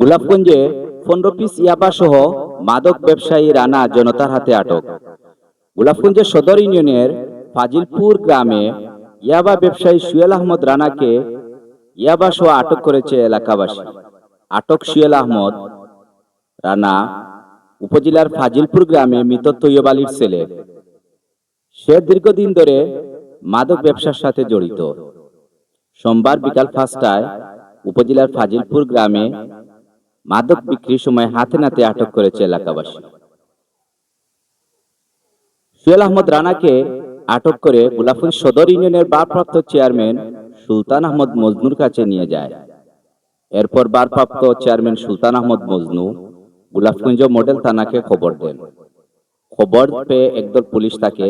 গোলাপগঞ্জে 15 piece ইয়াবা সহ মাদক ব্যবসায়ী রানা জনতার হাতে আটক। গোলাপগঞ্জের সদর ইউনিয়নের ফাজিলপুর গ্রামে ইয়াবা ব্যবসায়ী সুয়েল আহমদ রানাকে ইয়াবা সহ আটক করেছে এলাকাবাসী। আটক সুয়েল আহমদ রানা উপজেলার ফাজিলপুর গ্রামে মৃত তৈয়ব আলীর ছেলে। সে দীর্ঘদিন ধরে মাদক ব্যবসার সাথে জড়িত। সোমবার বিকাল 5টায় উপজেলার ফাজিলপুর গ্রামে মাদক বিক্রির সময় হাতে নাতে আটক করেছে এলাকাবাসী। সুয়েল আহমদ রানাকে আটক করে গোলাপগঞ্জ সদর ইউনিয়নের ভারপ্রাপ্ত চেয়ারম্যান সুলতান আহমদ মজনুর কাছে নিয়ে যায়। এরপর ভারপ্রাপ্ত চেয়ারম্যান সুলতান আহমদ মজনু গোলাপগঞ্জ মডেল থানাকে খবর দেন। খবর পেয়ে একদল পুলিশ তাকে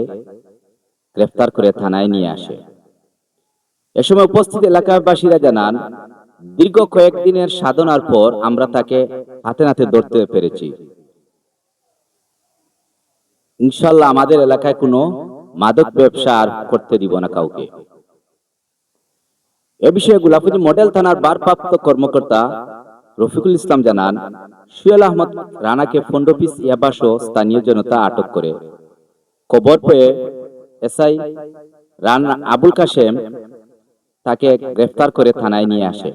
গ্রেফতার করে থানায় নিয়ে আসে। এ সময় উপস্থিত এলাকাবাসীরা জানান, দীর্ঘ কয়েকদিনের সাধনার পর আমরা তাকে হাতে নাতে ধরতে পেরেছি। ইনশাল্লাহ আমাদের এলাকায় কোনো মাদক ব্যবসা আর করতে দিব না কাউকে। এ বিষয়ে গোলাপগঞ্জ মডেল থানার ভারপ্রাপ্ত কর্মকর্তা রফিকুল ইসলাম জানান, সুয়েল আহমদ রানাকে 15 পিস ইয়াবা সহ স্থানীয় জনতা আটক করে। খবর পেয়ে এসআই রানা আবুল কাশেম তাকে গ্রেফতার করে থানায় নিয়ে আসে।